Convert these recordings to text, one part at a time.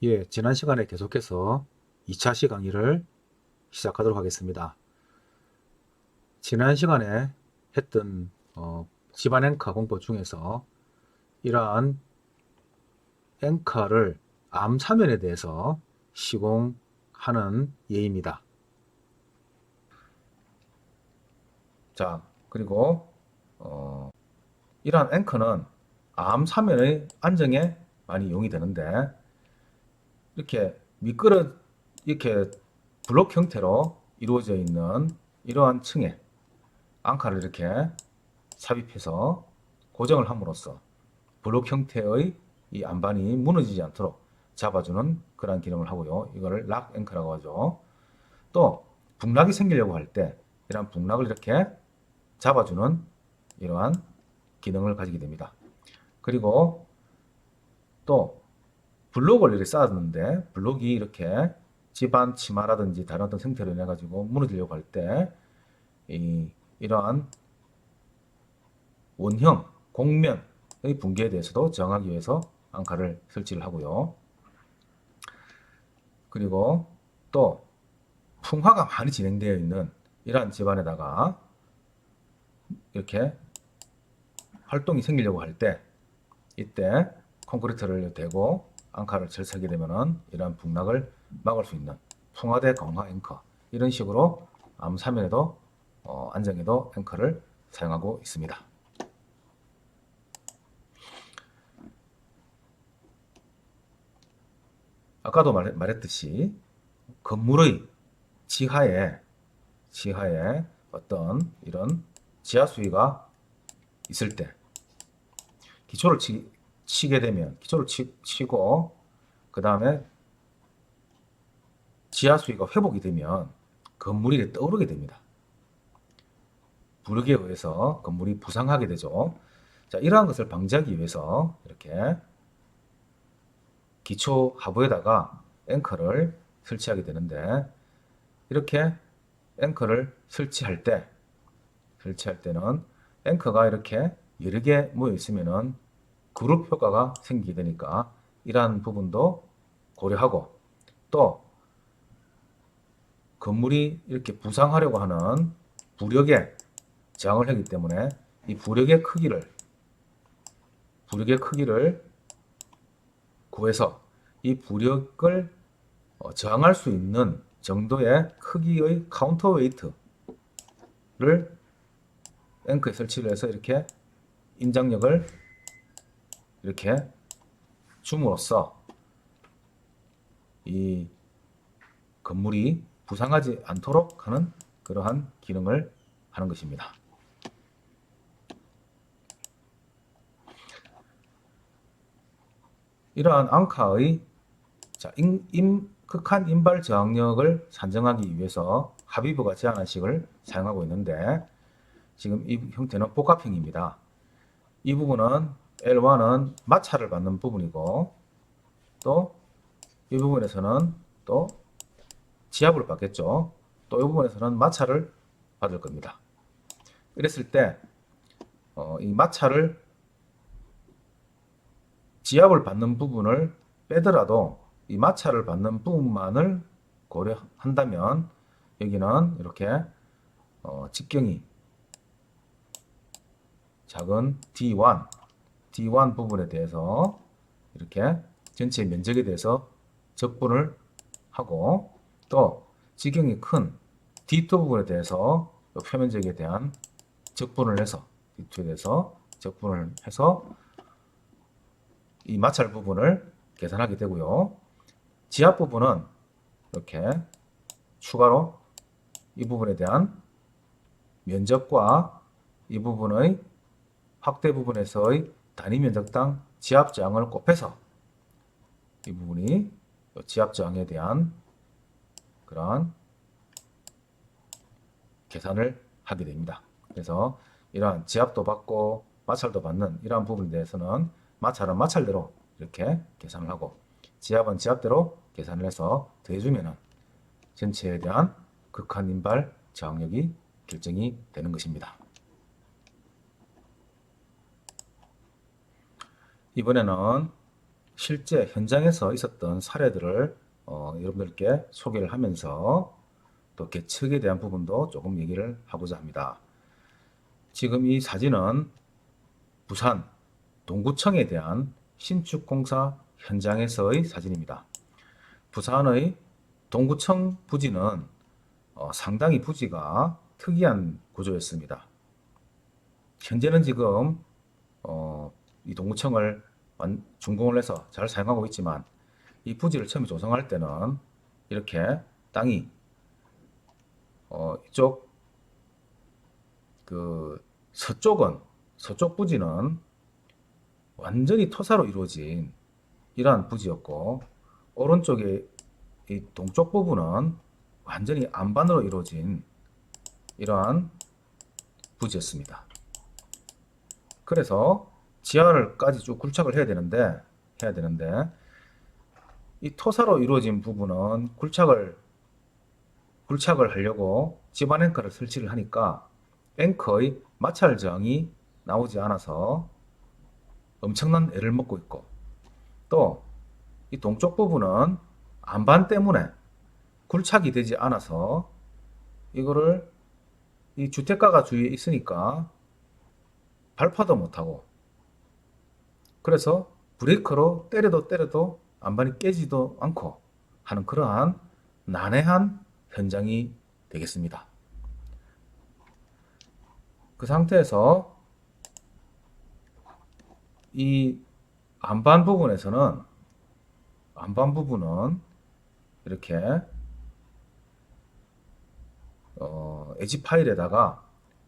예, 지난 시간에 계속해서 2차 시강의를 시작하도록 하겠습니다. 지난 시간에 했던 집안 앵커 공부 중에서 이러한 앵커를 암 사면에 대해서 시공하는 예입니다. 자, 그리고 이러한 앵커는 암 사면의 안정에 많이 이용이 되는데 이렇게 미끄러 이렇게 블록 형태로 이루어져 있는 이러한 층에 앙카를 이렇게 삽입해서 고정을 함으로써 블록 형태의 이 안반이 무너지지 않도록 잡아주는 그런 기능을 하고요. 이거를 락 앵커라고 하죠. 또 북락이 생기려고 할 때 이러한 북락을 이렇게 잡아주는 이러한 기능을 가지게 됩니다. 그리고 또 블록을 이렇게 쌓았는데 블록이 이렇게 집안 치마라든지 다른 어떤 형태로 인해 가지고 무너지려고 할 때 이러한 원형 곡면의 붕괴에 대해서도 저항하기 위해서 앙카를 설치를 하고요. 그리고 또 풍화가 많이 진행되어 있는 이러한 집안에다가 이렇게 활동이 생기려고 할 때 이때 콘크리트를 대고 앙카를 설치하게 되면은 이러한 북락을 막을 수 있는 풍화대 강화 앵커 이런 식으로 암 사면에도 안정에도 앵커를 사용하고 있습니다. 아까도 말했듯이 건물의 지하에 어떤 이런 지하 수위가 있을 때 기초를 치게 되면 기초를 치고 그 다음에 지하 수위가 회복이 되면 건물이 떠오르게 됩니다. 부력에 의해서 건물이 부상하게 되죠. 자, 이러한 것을 방지하기 위해서 이렇게 기초 하부에다가 앵커를 설치하게 되는데 이렇게 앵커를 설치할 때는 앵커가 이렇게 여러 개 모여 있으면은 그룹 효과가 생기게 되니까 이러한 부분도 고려하고 또 건물이 이렇게 부상하려고 하는 부력에 저항을 하기 때문에 이 부력의 크기를 구해서 이 부력을 저항할 수 있는 정도의 크기의 카운터 웨이트를 앵커에 설치를 해서 이렇게 인장력을 이렇게 줌으로써 이 건물이 부상하지 않도록 하는 그러한 기능을 하는 것입니다. 이러한 앙카의 극한 인발 저항력을 산정하기 위해서 하비브가 제안한 식을 사용하고 있는데 지금 이 형태는 복합형입니다. 이 부분은 L1은 마찰을 받는 부분이고 또 이 부분에서는 또 지압을 받겠죠. 또 이 부분에서는 마찰을 받을 겁니다. 이랬을 때 이 마찰을 지압을 받는 부분을 빼더라도 이 마찰을 받는 부분만을 고려한다면 여기는 이렇게 직경이 작은 D1 부분에 대해서 이렇게 전체 면적에 대해서 적분을 하고 또 직경이 큰 D2 부분에 대해서 표면적에 대한 적분을 해서 D2에 대해서 적분을 해서 이 마찰 부분을 계산하게 되고요. 지압 부분은 이렇게 추가로 이 부분에 대한 면적과 이 부분의 확대 부분에서의 단위 면적당 지압 저항을 곱해서 이 부분이 지압 저항에 대한 그러한 계산을 하게 됩니다. 그래서 이러한 지압도 받고 마찰도 받는 이러한 부분에 대해서는 마찰은 마찰대로 이렇게 계산을 하고 지압은 지압대로 계산을 해서 더해주면 전체에 대한 극한 인발 저항력이 결정이 되는 것입니다. 이번에는 실제 현장에서 있었던 사례들을 여러분들께 소개를 하면서 또 계측에 대한 부분도 조금 얘기를 하고자 합니다. 지금 이 사진은 부산 동구청에 대한 신축공사 현장에서의 사진입니다. 부산의 동구청 부지는 상당히 부지가 특이한 구조였습니다. 현재는 지금 이 동구청을 준공을 해서 잘 사용하고 있지만 이 부지를 처음에 조성할 때는 이렇게 땅이 이쪽 그 서쪽 부지는 완전히 토사로 이루어진 이러한 부지였고 오른쪽에 이 동쪽 부분은 완전히 안반으로 이루어진 이러한 부지였습니다. 그래서 지하를까지 쭉 굴착을 해야 되는데 이 토사로 이루어진 부분은 굴착을 하려고 집안 앵커를 설치를 하니까 앵커의 마찰 저항이 나오지 않아서 엄청난 애를 먹고 있고 또 이 동쪽 부분은 안반 때문에 굴착이 되지 않아서 이거를 이 주택가가 주위에 있으니까 발파도 못하고 그래서 브레이크로 때려도 안반이 깨지도 않고 하는 그러한 난해한 현장이 되겠습니다. 그 상태에서 이 안반 부분은 이렇게 에지 파일에다가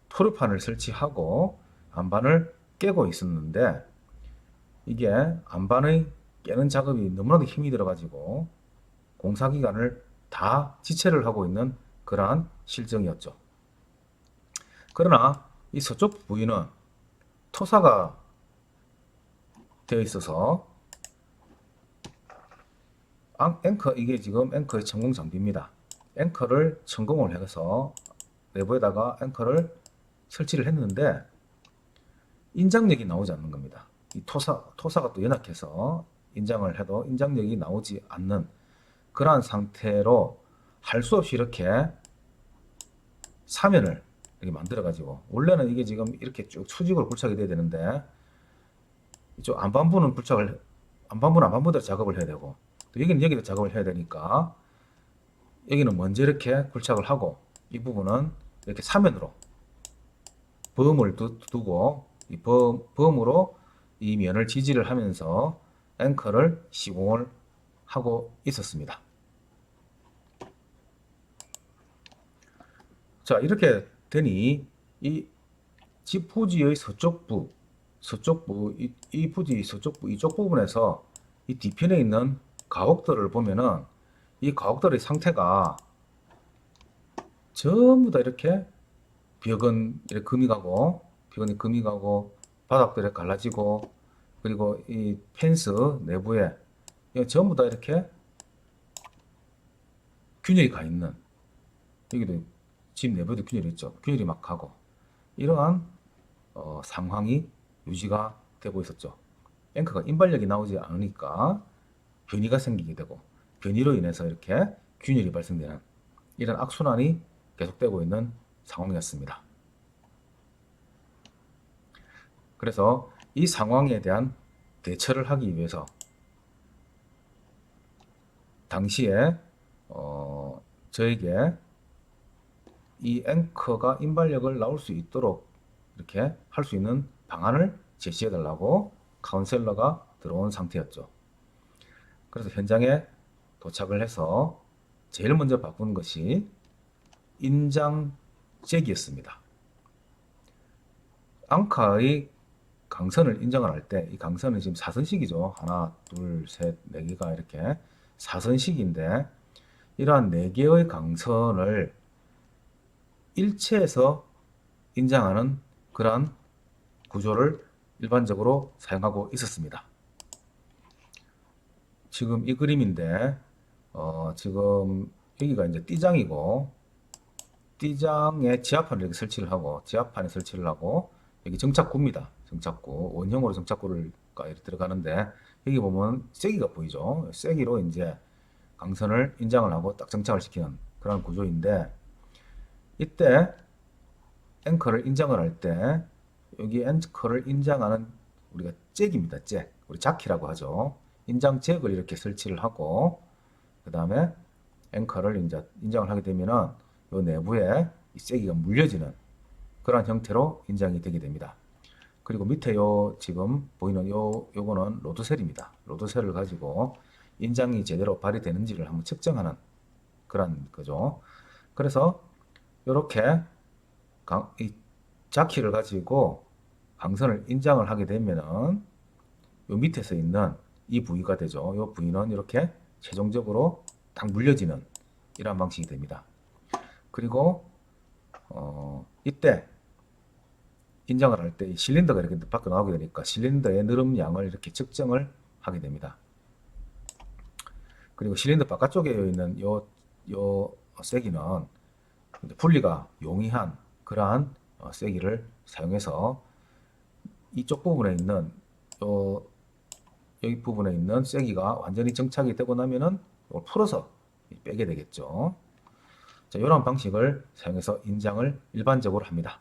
토르판을 설치하고 안반을 깨고 있었는데 이게 안반의 깨는 작업이 너무나도 힘이 들어가지고 공사기간을 다 지체를 하고 있는 그러한 실정이었죠. 그러나 이 서쪽 부위는 토사가 되어 있어서 이게 지금 앵커의 천공 장비입니다. 앵커를 천공을 해서 내부에다가 앵커를 설치를 했는데 인장력이 나오지 않는 겁니다. 이 토사가 또 연약해서 인장을 해도 인장력이 나오지 않는 그러한 상태로 할 수 없이 이렇게 사면을 이렇게 만들어 가지고 원래는 이게 지금 이렇게 쭉 수직으로 굴착이 돼야 되는데 이쪽 안반부는 안반부대로 작업을 해야 되고 또 여기도 작업을 해야 되니까 여기는 먼저 이렇게 굴착을 하고 이 부분은 이렇게 사면으로 범을 두고 이 범으로 이 면을 지지를 하면서 앵커를 시공을 하고 있었습니다. 자, 이렇게 되니 이 집 부지의 서쪽부 이 부지 서쪽부 이쪽 부분에서 이 뒤편에 있는 가옥들을 보면은 이 가옥들의 상태가 전부 다 이렇게 벽은 이렇게 벽은 금이 가고 바닥들이 갈라지고 그리고 이 펜스 내부에 전부 다 이렇게 균열이 가 있는 여기도 집 내부에도 균열이 있죠. 균열이 막 가고 이러한 상황이 유지가 되고 있었죠. 앵커가 인발력이 나오지 않으니까 변이가 생기게 되고 변이로 인해서 이렇게 균열이 발생되는 이런 악순환이 계속되고 있는 상황이었습니다. 그래서 이 상황에 대한 대처를 하기 위해서 당시에 저에게 이 앵커가 인발력을 나올 수 있도록 이렇게 할 수 있는 방안을 제시해 달라고 카운셀러가 들어온 상태였죠. 그래서 현장에 도착을 해서 제일 먼저 바꾼 것이 인장재기였습니다. 앙카의 강선을 인정을 할 때 이 강선은 지금 사선식이죠. 하나, 둘, 셋, 네 개가 이렇게 사선식인데 이러한 네 개의 강선을 일체에서 인장하는 그러한 구조를 일반적으로 사용하고 있었습니다. 지금 이 그림인데 지금 여기가 이제 띠장이고 띠장에 지하판을 이렇게 설치를 하고 지하판에 설치를 하고 여기 정착구입니다. 정착구 원형으로 정착구를 이렇게 들어가는데 여기 보면 쐐기가 보이죠. 쐐기로 이제 강선을 인장을 하고 딱 정착을 시키는 그런 구조인데, 이때 앵커를 인장을 할 때 여기 앵커를 인장하는 우리가 잭입니다. 잭. 우리 자키라고 하죠. 인장 잭을 이렇게 설치를 하고 그 다음에 앵커를 이제 인장을 하게 되면은 요 내부에 이 쐐기가 물려지는 그런 형태로 인장이 되게 됩니다. 그리고 밑에 요 지금 보이는 요거는 로드셀입니다. 로드셀을 가지고 인장이 제대로 발휘되는지를 한번 측정하는 그런 거죠. 그래서 이렇게 이 자키를 가지고 강선을 인장을 하게 되면은 요 밑에서 있는 이 부위가 되죠. 요 부위는 이렇게 최종적으로 딱 물려지는 이러한 방식이 됩니다. 그리고 이때 인장을 할 때 실린더가 이렇게 밖에 나오게 되니까 실린더의 느름량을 이렇게 측정을 하게 됩니다. 그리고 실린더 바깥쪽에 있는 요 쐐기는 분리가 용이한 그러한 쐐기를 사용해서 이쪽 부분에 있는 여기 부분에 있는 쐐기가 완전히 정착이 되고 나면은 이걸 풀어서 빼게 되겠죠. 자, 이런 방식을 사용해서 인장을 일반적으로 합니다.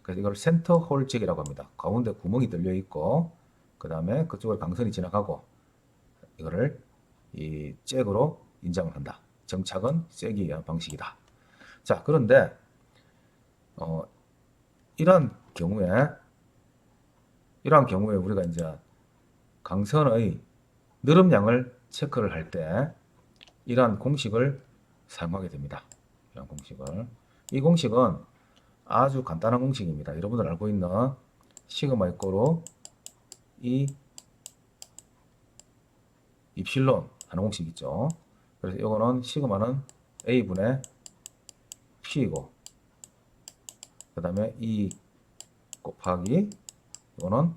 그래서 이걸 센터 홀 잭이라고 합니다. 가운데 구멍이 뚫려 있고 그 다음에 그쪽으로 강선이 지나가고 이거를 이 잭으로 인장을 한다. 정착은 쐐기에 의한 방식이다. 자, 그런데 이러한 경우에 우리가 이제 강선의 느름량을 체크를 할 때 이러한 공식을 사용하게 됩니다. 이런 공식을. 이 공식은 아주 간단한 공식입니다. 여러분들 알고 있는 시그마 이꼬로 이 입실론 하는 공식 있죠. 그래서 이거는 시그마는 A분의 P이고 그 다음에 E 곱하기 이거는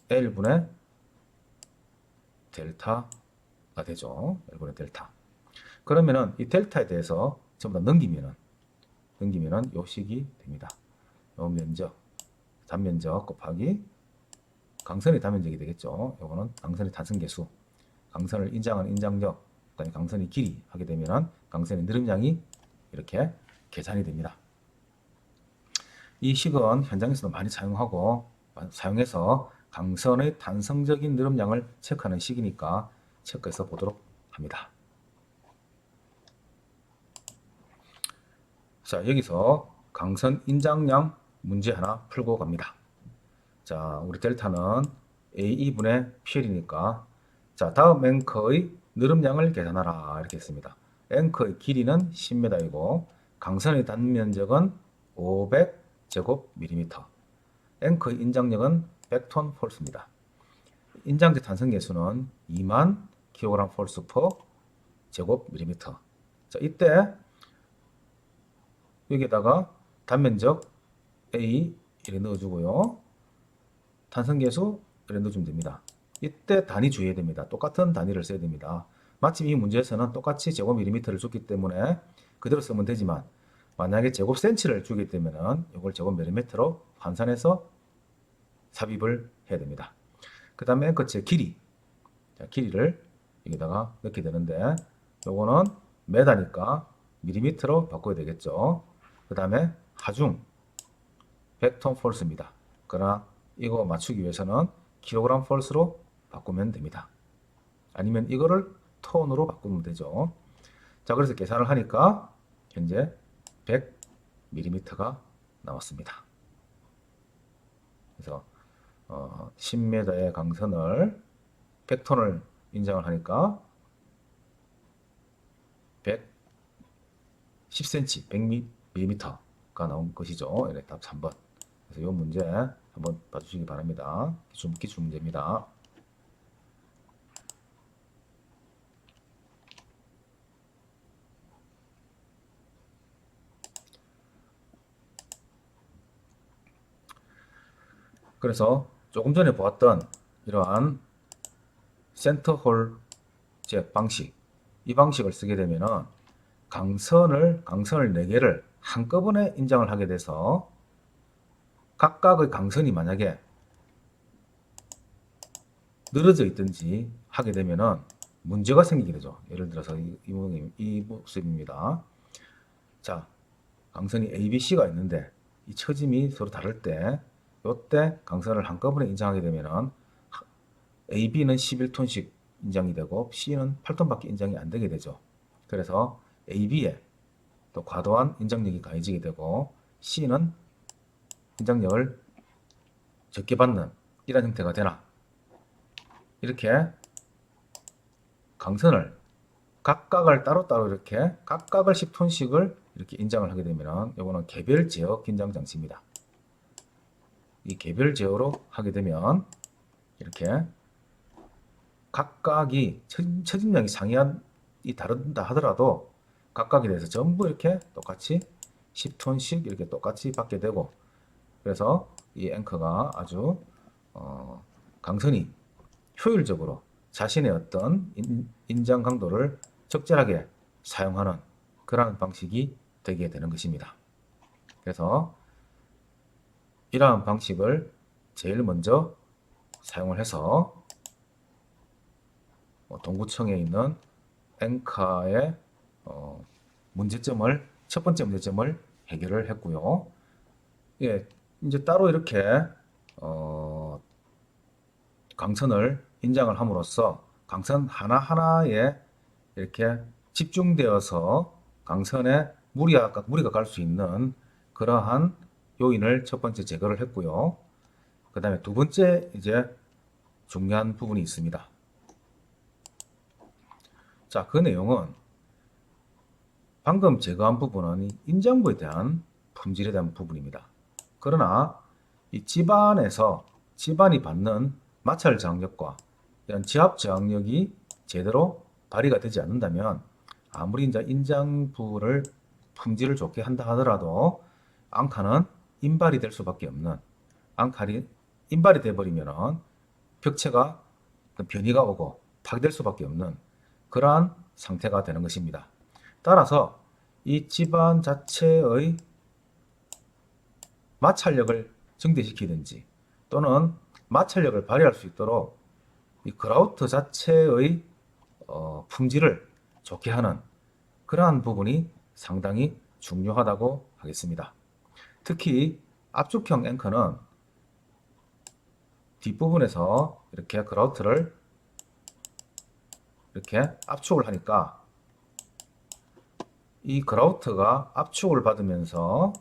L분의 델타가 되죠. L분의 델타. 그러면은 이 델타에 대해서 전부 다 넘기면은 요 식이 됩니다. 요 면적, 단면적 곱하기 강선의 단면적이 되겠죠. 요거는 강선의 단성계수, 강선을 인장하는 인장적, 그다음에 강선의 길이 하게 되면은 강선의 느름량이 이렇게 계산이 됩니다. 이 식은 현장에서도 많이 사용해서 강선의 단성적인 느름량을 체크하는 식이니까 체크해서 보도록 합니다. 자, 여기서 강선 인장량 문제 하나 풀고 갑니다. 자, 우리 델타는 A2분의 PL이니까 자, 다음 앵커의 느름량을 계산하라 이렇게 했습니다. 앵커의 길이는 10m이고 강선의 단면적은 500제곱밀리미터. 앵커의 인장력은 100톤 폴스입니다. 인장제 탄성계수는 2만 kg 폴스 퍼 제곱밀리미터. 자, 이때 여기에다가 단면적 A 이렇게 넣어주고요. 탄성계수 이렇게 넣어주면 됩니다. 이때 단위 주의해야 됩니다. 똑같은 단위를 써야 됩니다. 마침 이 문제에서는 똑같이 제곱밀리미터를 줬기 때문에 그대로 쓰면 되지만 만약에 제곱센치를 주게 되면은 이걸 제곱밀리미터로 환산해서 삽입을 해야 됩니다. 그 다음에 앵커체 길이. 자, 길이를 여기다가 넣게 되는데 요거는 메다니까 밀리미터로 바꿔야 되겠죠. 그 다음에 하중 100톤 폴스입니다. 그러나 이거 맞추기 위해서는 킬로그램 폴스로 바꾸면 됩니다. 아니면 이거를 톤으로 바꾸면 되죠. 자, 그래서 계산을 하니까 현재 100mm가 나왔습니다. 그래서 10m의 강선을 100톤을 인정을 하니까 110cm, 100mm가 나온 것이죠. 이렇게 답 3번. 그래서 이 문제 한번 봐주시기 바랍니다. 기출 문제입니다. 그래서 조금 전에 보았던 이러한 센터홀 제 방식, 이 방식을 쓰게 되면은 강선을 4개를 한꺼번에 인장을 하게 돼서 각각의 강선이 만약에 늘어져 있든지 하게 되면은 문제가 생기게 되죠. 예를 들어서 이 모습입니다. 자, 강선이 A, B, C가 있는데 이 처짐이 서로 다를 때 이때 강선을 한꺼번에 인정하게 되면은 A, B는 11톤씩 인정이 되고 C는 8톤밖에 인정이 안 되게 되죠. 그래서 A, B에 또 과도한 인정력이 가해지게 되고 C는 인정력을 적게 받는 이런 형태가 되나, 이렇게 강선을 각각을 따로따로 이렇게 각각을 10톤씩을 이렇게 인정을 하게 되면 이거는 개별 제어 긴장 장치입니다. 이 개별 제어로 하게 되면 이렇게 각각이 처짐량이 상이한 다른다 하더라도 각각에 대해서 전부 이렇게 똑같이 10톤씩 이렇게 똑같이 받게 되고, 그래서 이 앵커가 아주 강선이 효율적으로 자신의 어떤 인장 강도를 적절하게 사용하는 그러한 방식이 되게 되는 것입니다. 그래서 이러한 방식을 제일 먼저 사용을 해서 동구청에 있는 앵커의 문제점을, 첫 번째 문제점을 해결을 했고요. 예, 이제 따로 이렇게 강선을 인장을 함으로써 강선 하나하나에 이렇게 집중되어서 강선에 무리가 갈 수 있는 그러한 요인을 첫 번째 제거를 했고요. 그 다음에 두 번째 이제 중요한 부분이 있습니다. 자, 그 내용은 방금 제거한 부분은 인장부에 대한 품질에 대한 부분입니다. 그러나 이 집안이 받는 마찰 저항력과 이런 지압 저항력이 제대로 발휘가 되지 않는다면 아무리 이제 인장부를 품질을 좋게 한다 하더라도 앙카는 인발이 될 수밖에 없는, 앙칼이 인발이 돼버리면 벽체가 변이가 오고 파괴될 수밖에 없는 그러한 상태가 되는 것입니다. 따라서 이 집안 자체의 마찰력을 증대시키든지 또는 마찰력을 발휘할 수 있도록 이 그라우트 자체의 품질을 좋게 하는 그러한 부분이 상당히 중요하다고 하겠습니다. 특히 압축형 앵커는 뒷부분에서 이렇게 그라우트를 이렇게 압축을 하니까 이 그라우트가 압축을 받으면서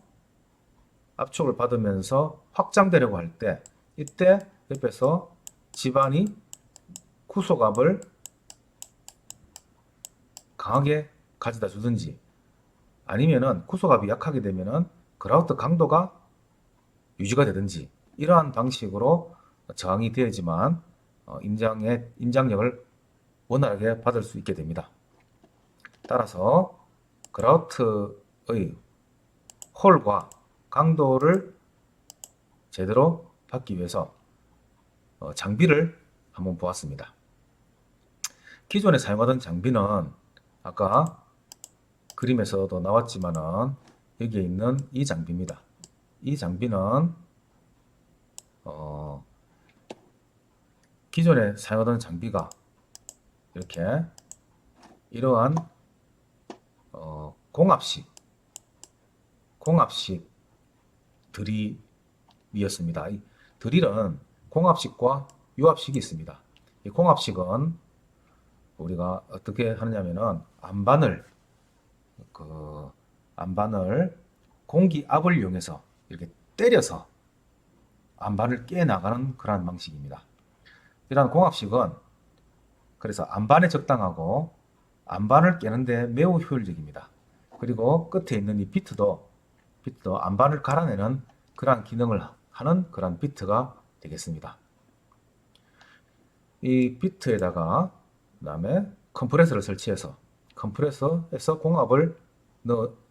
확장되려고 할 때 이때 옆에서 집안이 구속압을 강하게 가져다 주든지 아니면은 구속압이 약하게 되면은 그라우트 강도가 유지가 되든지 이러한 방식으로 저항이 되어야지만 인장력을 원활하게 받을 수 있게 됩니다. 따라서 그라우트의 홀과 강도를 제대로 받기 위해서 장비를 한번 보았습니다. 기존에 사용하던 장비는 아까 그림에서도 나왔지만은 여기에 있는 이 장비입니다. 이 장비는 기존에 사용하던 장비가 이렇게 이러한 공합식 드릴이었습니다. 이 드릴은 공합식과 유합식이 있습니다. 이 공합식은 우리가 어떻게 하느냐면은 안반을 공기압을 이용해서 이렇게 때려서 안반을 깨 나가는 그러한 방식입니다. 이러한 공합식은 그래서 안반에 적당하고 안반을 깨는데 매우 효율적입니다. 그리고 끝에 있는 이 비트도 안반을 갈아내는 그러한 기능을 하는 그러한 비트가 되겠습니다. 이 비트에다가 그다음에 컴프레서를 설치해서 컴프레서에서 공압을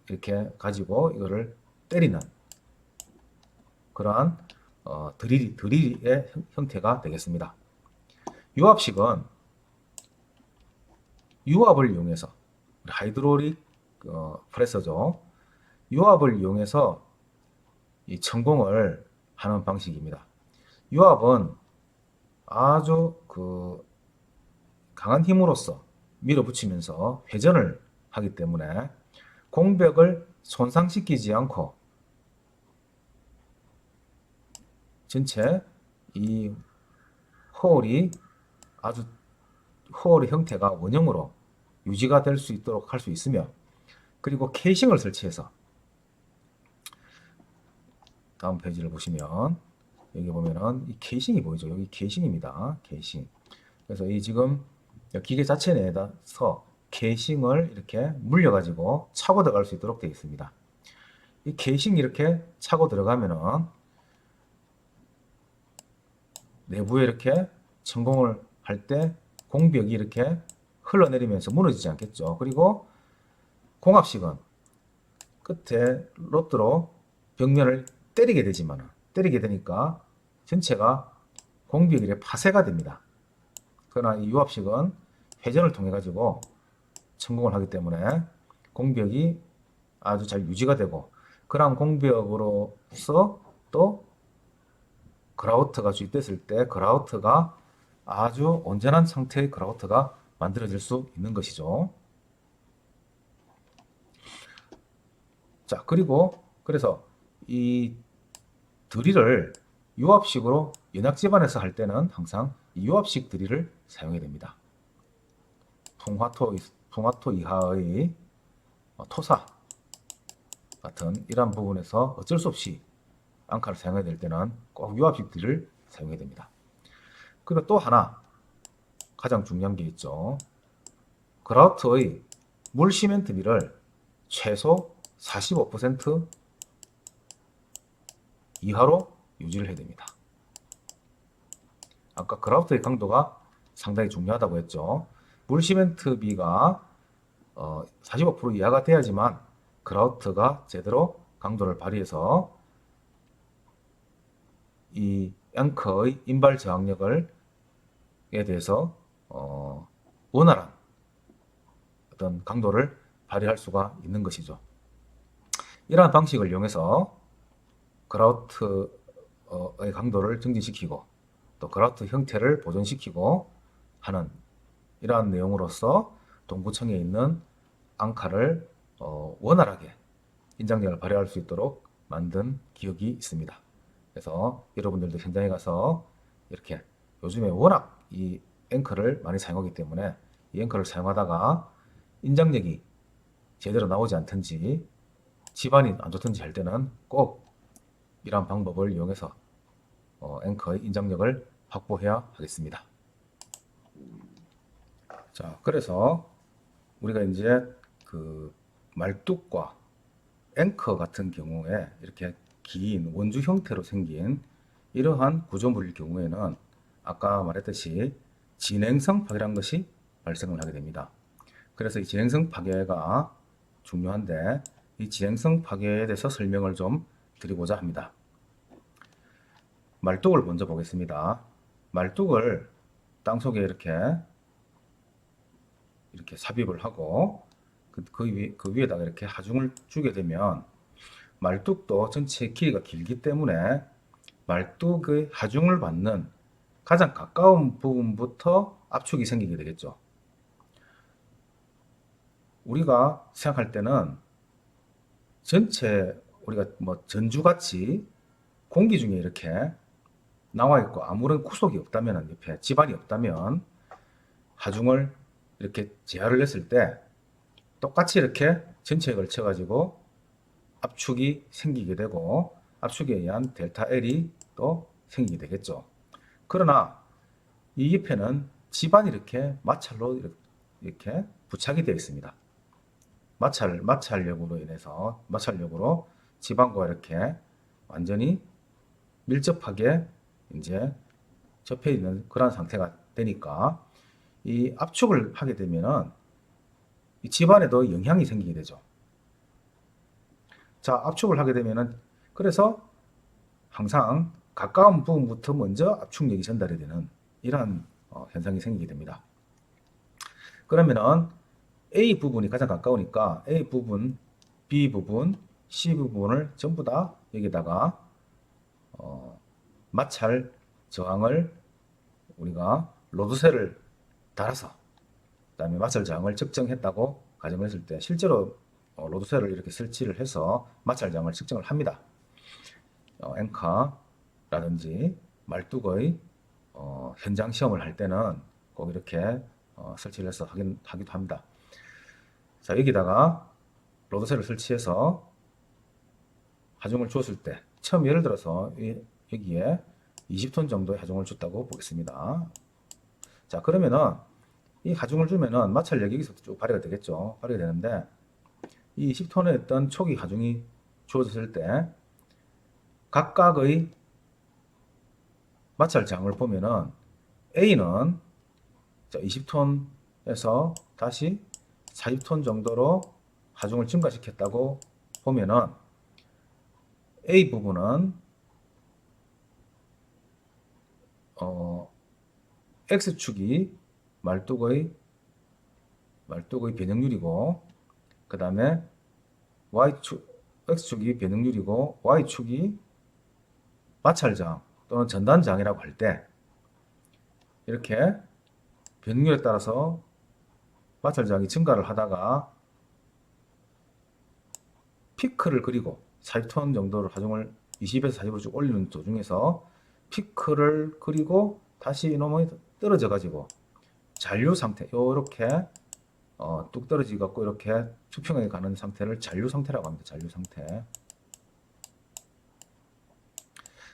이렇게 가지고 이거를 때리는 그러한 드릴의 형태가 되겠습니다. 유압식은 유압을 이용해서 하이드롤릭 프레서죠. 유압을 이용해서 이 천공을 하는 방식입니다. 유압은 아주 강한 힘으로써 밀어붙이면서 회전을 하기 때문에 공벽을 손상시키지 않고 전체 이 홀이 아주 홀의 형태가 원형으로 유지가 될 수 있도록 할 수 있으며, 그리고 케이싱을 설치해서 다음 페이지를 보시면 여기 보면은 이 케이싱이 보이죠. 여기 케이싱입니다. 케이싱. 그래서 이 지금 기계 자체 내에서 케이싱을 이렇게 물려가지고 차고 들어갈 수 있도록 되어 있습니다. 이 케이싱이 이렇게 차고 들어가면은 내부에 이렇게 천공을 할 때 공벽이 이렇게 흘러내리면서 무너지지 않겠죠. 그리고 공합식은 끝에 로트로 벽면을 때리게 되지만, 때리게 되니까 전체가 공벽이 이렇게 파쇄가 됩니다. 그러나 이 유압식은 회전을 통해 가지고 천공을 하기 때문에 공벽이 아주 잘 유지가 되고, 그러한 공벽으로서 또 그라우트가 주입됐을 때 그라우트가 아주 온전한 상태의 그라우트가 만들어질 수 있는 것이죠. 자, 그리고 그래서 이 드릴을 유압식으로 연약 집안에서 할 때는 항상 이 유압식 드릴을 사용해야 됩니다. 풍화토 이하의 토사 같은 이러한 부분에서 어쩔 수 없이 앙카를 사용해야 될 때는 꼭 유압식 드릴을 사용해야 됩니다. 그리고 또 하나 가장 중요한 게 있죠. 그라우트의 물 시멘트 비를 최소 45% 이하로 유지를 해야 됩니다. 아까 그라우트의 강도가 상당히 중요하다고 했죠. 물 시멘트 비가 45% 이하가 돼야지만 그라우트가 제대로 강도를 발휘해서 이 앵커의 인발 저항력에 대해서 원활한 어떤 강도를 발휘할 수가 있는 것이죠. 이러한 방식을 이용해서 그라우트의 강도를 증진시키고 또 그라우트 형태를 보존시키고 하는 이러한 내용으로서 동구청에 있는 앙카를 원활하게 인장력을 발휘할 수 있도록 만든 기억이 있습니다. 그래서 여러분들도 현장에 가서 이렇게 요즘에 워낙 이 앵커를 많이 사용하기 때문에 이 앵커를 사용하다가 인장력이 제대로 나오지 않든지 집안이 안 좋든지 할 때는 꼭 이러한 방법을 이용해서 앵커의 인장력을 확보해야 하겠습니다. 자, 그래서 우리가 이제 그 말뚝과 앵커 같은 경우에 이렇게 긴 원주 형태로 생긴 이러한 구조물일 경우에는 아까 말했듯이 진행성 파괴라는 것이 발생을 하게 됩니다. 그래서 이 진행성 파괴가 중요한데 이 진행성 파괴에 대해서 설명을 좀 드리고자 합니다. 말뚝을 먼저 보겠습니다. 말뚝을 땅속에 이렇게 삽입을 하고 그 위에다가 이렇게 하중을 주게 되면 말뚝도 전체 길이가 길기 때문에 말뚝의 하중을 받는 가장 가까운 부분부터 압축이 생기게 되겠죠. 우리가 생각할 때는 전체 우리가 뭐 전주같이 공기 중에 이렇게 나와 있고 아무런 구속이 없다면, 옆에 집안이 없다면 하중을 이렇게 제하를 냈을 때 똑같이 이렇게 전체에 걸쳐 가지고 압축이 생기게 되고 압축에 의한 델타 L이 또 생기게 되겠죠. 그러나 이 옆에는 집안이 이렇게 마찰로 이렇게 부착이 되어 있습니다. 마찰력으로 집안과 이렇게 완전히 밀접하게 이제 접해 있는 그런 상태가 되니까 이 압축을 하게 되면은 이 집안에도 영향이 생기게 되죠. 자, 압축을 하게 되면은 그래서 항상 가까운 부분부터 먼저 압축력이 전달이 되는 이러한 현상이 생기게 됩니다. 그러면은 A 부분이 가장 가까우니까 A 부분, B 부분, C 부분을 전부 다 여기다가 마찰 저항을 우리가 로드셀을 달아서 그다음에 마찰 저항을 측정했다고 가정을 했을 때 실제로 로드셀을 이렇게 설치를 해서 마찰 저항을 측정을 합니다. 앵커라든지 말뚝의 현장 시험을 할 때는 꼭 이렇게 설치를 해서 하기도 합니다. 자, 여기다가 로드셀을 설치해서 하중을 주었을 때 처음 예를 들어서 여기에 20톤 정도의 하중을 줬다고 보겠습니다. 자, 그러면은 이 하중을 주면은 마찰력이 여기서 쭉 발휘가 되겠죠. 발휘가 되는데 이 20톤에 있던 초기 하중이 주어졌을 때 각각의 마찰 저항을 보면은 A는 20톤에서 다시 40톤 정도로 하중을 증가시켰다고 보면은 A 부분은 X축이 말뚝의 변형률이고 그 다음에 X축이 변형률이고 Y축이 마찰저항 또는 전단저항이라고 할 때 이렇게 변형률에 따라서 마찰저항이 증가를 하다가 피크를 그리고 40톤 정도를 하중을 20에서 40으로 쭉 올리는 도중에서 피크를 그리고 다시 이놈이 떨어져 가지고 잔류 상태 요렇게 뚝 떨어지 갖고 이렇게 수평에 가는 상태를 잔류 상태라고 합니다. 잔류 상태.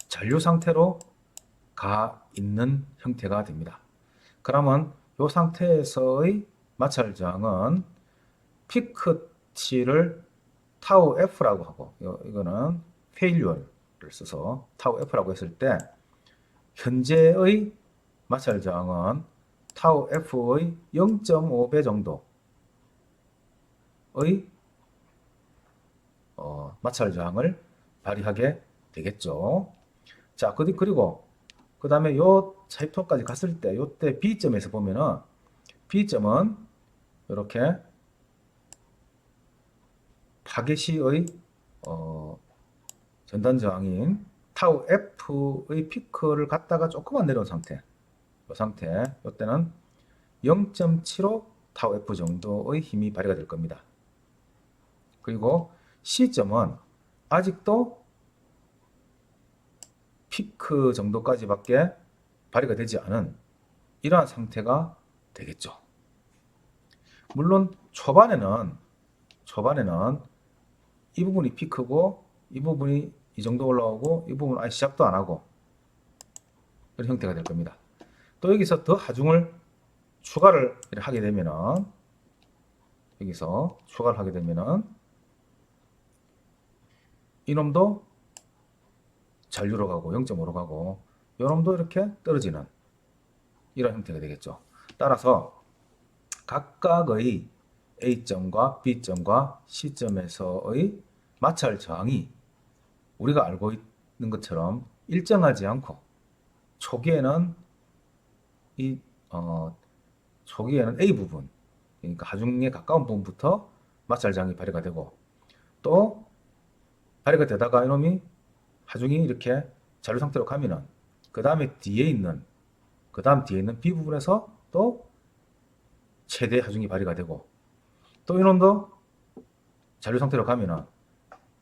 잔류 상태로 가 있는 형태가 됩니다. 그러면 이 상태에서의 마찰 저항은 피크치를 타우 F라고 하고 이거는 failure를 써서 타우 F라고 했을 때 현재의 마찰 저항은 타우 F의 0.5배 정도의 마찰 저항을 발휘하게 되겠죠. 자, 그리고 그 다음에 요 40톤까지 갔을 때 요때 B점에서 보면은 B점은 이렇게 파괴 시의 전단 저항인 타우 F의 피크를 갖다가 조금만 내려온 상태. 이 상태. 이때는 0.75 타우 F 정도의 힘이 발휘가 될 겁니다. 그리고 C점은 아직도 피크 정도까지밖에 발휘가 되지 않은 이러한 상태가 되겠죠. 물론 초반에는 이 부분이 피크고 이 부분이 이 정도 올라오고 이 부분은 아예 시작도 안 하고 그런 형태가 될 겁니다. 또 여기서 더 하중을 추가를 하게 되면은 여기서 추가를 하게 되면은 이놈도 잔류로 가고 0.5로 가고 이놈도 이렇게 떨어지는 이런 형태가 되겠죠. 따라서 각각의 A점과 B점과 C점에서의 마찰 저항이 우리가 알고 있는 것처럼 일정하지 않고 초기에는 초기에는 A 부분 그러니까 하중에 가까운 부분부터 마찰 저항이 발휘가 되고 또 발휘가 되다가 이놈이 하중이 이렇게 잔류 상태로 가면은 그 다음에 뒤에 있는 B 부분에서 또 최대 하중이 발휘가 되고 또 이놈도 잔류 상태로 가면은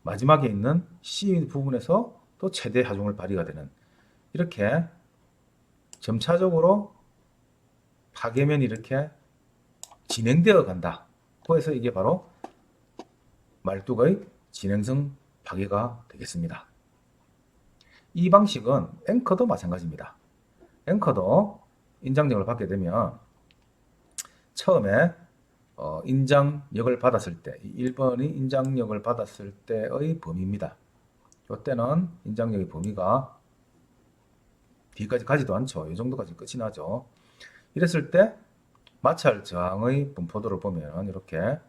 마지막에 있는 C 부분에서 또 최대 하중을 발휘가 되는 이렇게 점차적으로 파괴면이 이렇게 진행되어 간다. 그래서 이게 바로 말뚝의 진행성 파괴가 되겠습니다. 이 방식은 앵커도 마찬가지입니다. 앵커도 인장력을 받게 되면 처음에 인장력을 받았을 때 1번이 인장력을 받았을 때의 범위입니다. 이때는 인장력의 범위가 뒤까지 가지도 않죠. 이 정도까지 끝이 나죠. 이랬을 때 마찰 저항의 분포도를 보면 이렇게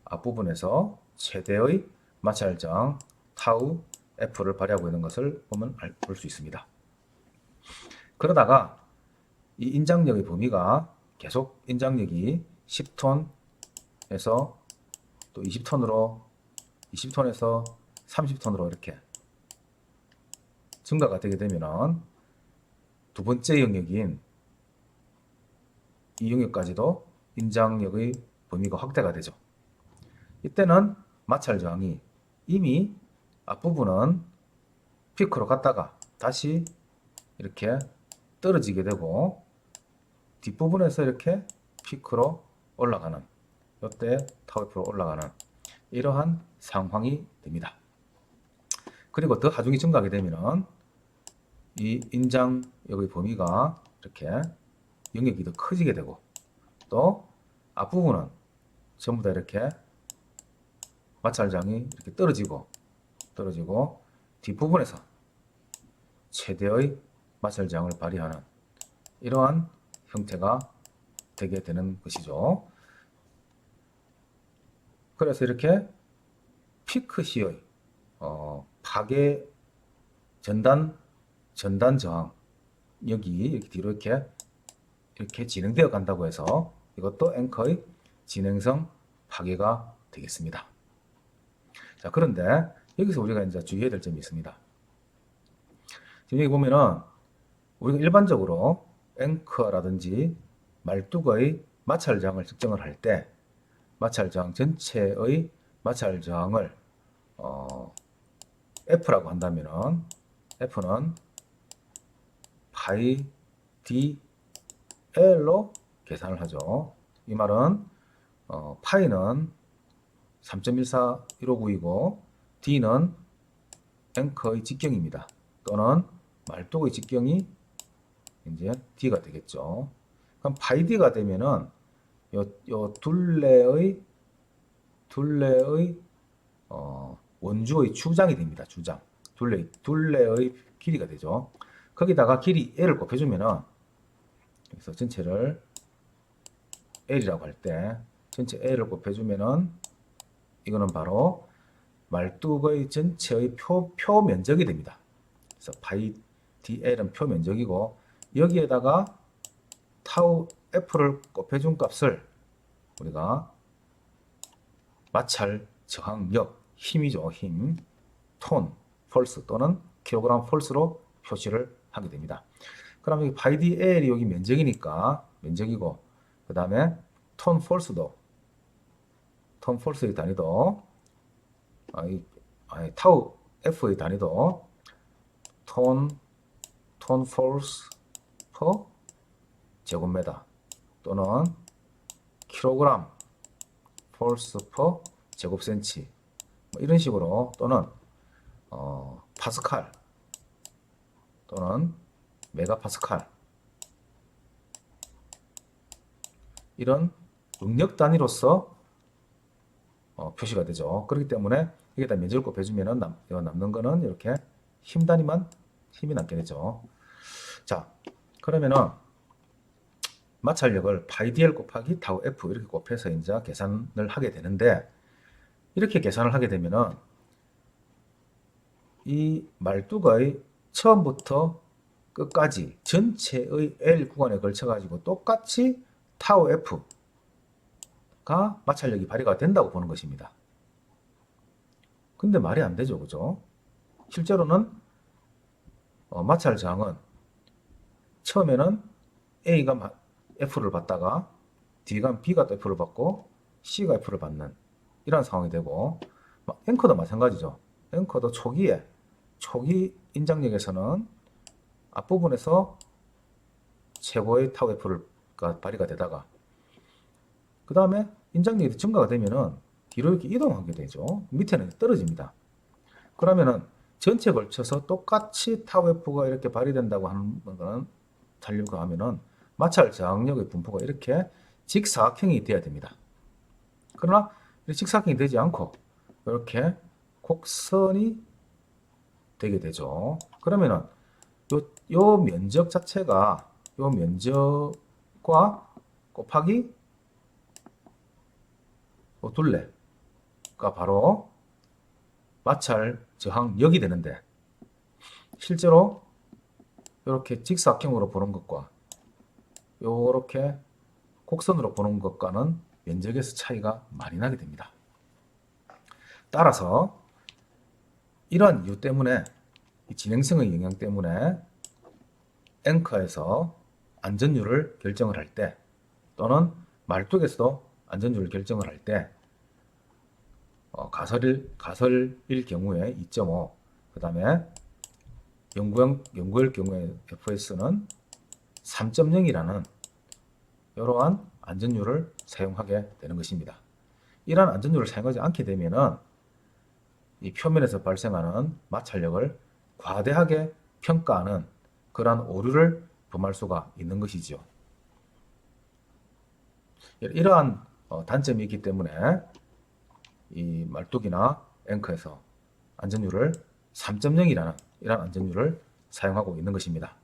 앞부분에서 최대의 마찰 저항 타우 F를 발휘하고 있는 것을 보면 볼 수 있습니다. 그러다가 이 인장력의 범위가 계속 인장력이 10톤에서 또 20톤에서 30톤으로 이렇게 증가가 되게 되면은 두 번째 영역인 이 영역까지도 인장력의 범위가 확대가 되죠. 이때는 마찰 저항이 이미 앞부분은 피크로 갔다가 다시 이렇게 떨어지게 되고 뒷부분에서 이렇게 피크로 올라가는, 이때 타워 F로 올라가는 이러한 상황이 됩니다. 그리고 더 하중이 증가하게 되면은 이 인장력의 범위가 이렇게 영역이 더 커지게 되고, 또 앞부분은 전부 다 이렇게 마찰장이 이렇게 떨어지고 뒷부분에서 최대의 마찰장을 발휘하는 이러한 형태가 되게 되는 것이죠. 그래서 이렇게 피크 시의 파괴 전단 저항, 여기 이렇게 뒤로 이렇게 진행되어 간다고 해서 이것도 앵커의 진행성 파괴가 되겠습니다. 자, 그런데 여기서 우리가 이제 주의해야 될 점이 있습니다. 지금 여기 보면은 우리가 일반적으로 앵커라든지 말뚝의 마찰 저항을 측정을 할 때 마찰 저항 전체의 마찰 저항을 F라고 한다면은 F는 파이 DL로 계산을 하죠. 이 말은 파이는 3.141599이고 D는 앵커의 직경입니다. 또는 말뚝의 직경이 이제 D가 되겠죠. 그럼 파이 D가 되면은 요 둘레의 원주의 추장이 됩니다. 추장. 둘레의 길이가 되죠. 거기다가 길이 L을 곱해주면은, 그래서 전체를 L이라고 할 때 전체 L을 곱해주면은 이거는 바로 말뚝의 전체의 표 면적이 됩니다. 그래서 파이 DL은 표 면적이고, 여기에다가 타우 F를 곱해준 값을 우리가 마찰 저항력, 힘이죠. 힘, 톤, 폴스 또는 킬로그램 폴스로 표시를 하게 됩니다. 그럼 여기 파이 DL이 여기 면적이니까 면적이고, 그 다음에 톤 폴스의 단위도 타우 F의 단위도 톤 폴스 퍼 제곱미터 또는 킬로그램 폴스 퍼 제곱센치, 뭐 이런 식으로, 또는 파스칼 또는 메가파스칼, 이런 응력 단위로서 표시가 되죠. 그렇기 때문에 여기다 면적을 곱해주면은 남는 거는 이렇게 힘 단위만 힘이 남게 되죠. 자, 그러면은 마찰력을 파이 DL 곱하기 타우 F 이렇게 곱해서 이제 계산을 하게 되는데, 이렇게 계산을 하게 되면은 이 말뚝의 처음부터 끝까지 전체의 L 구간에 걸쳐 가지고 똑같이 타우 F가 마찰력이 발휘가 된다고 보는 것입니다. 근데 말이 안 되죠. 그죠? 실제로는 마찰 저항은 처음에는 A가 F를 받다가 D가 B가 또 F를 받고 C가 F를 받는 이런 상황이 되고, 앵커도 마찬가지죠. 앵커도 초기 인장력에서는 앞부분에서 최고의 타우 F가 발휘가 되다가, 그 다음에 인장력이 증가가 되면은 뒤로 이렇게 이동하게 되죠. 밑에는 떨어집니다. 그러면은 전체 걸쳐서 똑같이 타우 F가 이렇게 발휘된다고 하는 거는 달려고 하면은 마찰 저항력의 분포가 이렇게 직사각형이 돼야 됩니다. 그러나 직사각형이 되지 않고 이렇게 곡선이 되게 되죠. 그러면은 요 면적 자체가 요 면적과 곱하기 둘레가 바로 마찰 저항력이 되는데, 실제로 이렇게 직사각형으로 보는 것과 이렇게 곡선으로 보는 것과는 면적에서 차이가 많이 나게 됩니다. 따라서 이러한 이유 때문에, 이 진행성의 영향 때문에 앵커에서 안전율을 결정을 할 때, 또는 말뚝에서도 안전율을 결정을 할 때, 가설일 경우에 2.5, 그 다음에 연구일 경우에 FS는 3.0이라는 이러한 안전율을 사용하게 되는 것입니다. 이러한 안전율을 사용하지 않게 되면은 이 표면에서 발생하는 마찰력을 과대하게 평가하는 그러한 오류를 범할 수가 있는 것이죠. 이러한 단점이 있기 때문에 이 말뚝이나 앵커에서 안전율을 3.0이라는 이런 안전율을 사용하고 있는 것입니다.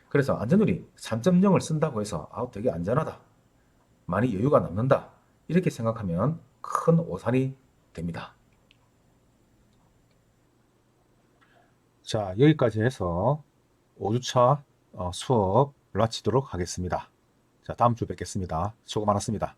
그래서 안전율이 3.0을 쓴다고 해서 되게 안전하다, 많이 여유가 남는다, 이렇게 생각하면 큰 오산이 됩니다. 자, 여기까지 해서 5주차 수업 마치도록 하겠습니다. 자, 다음 주 뵙겠습니다. 수고 많았습니다.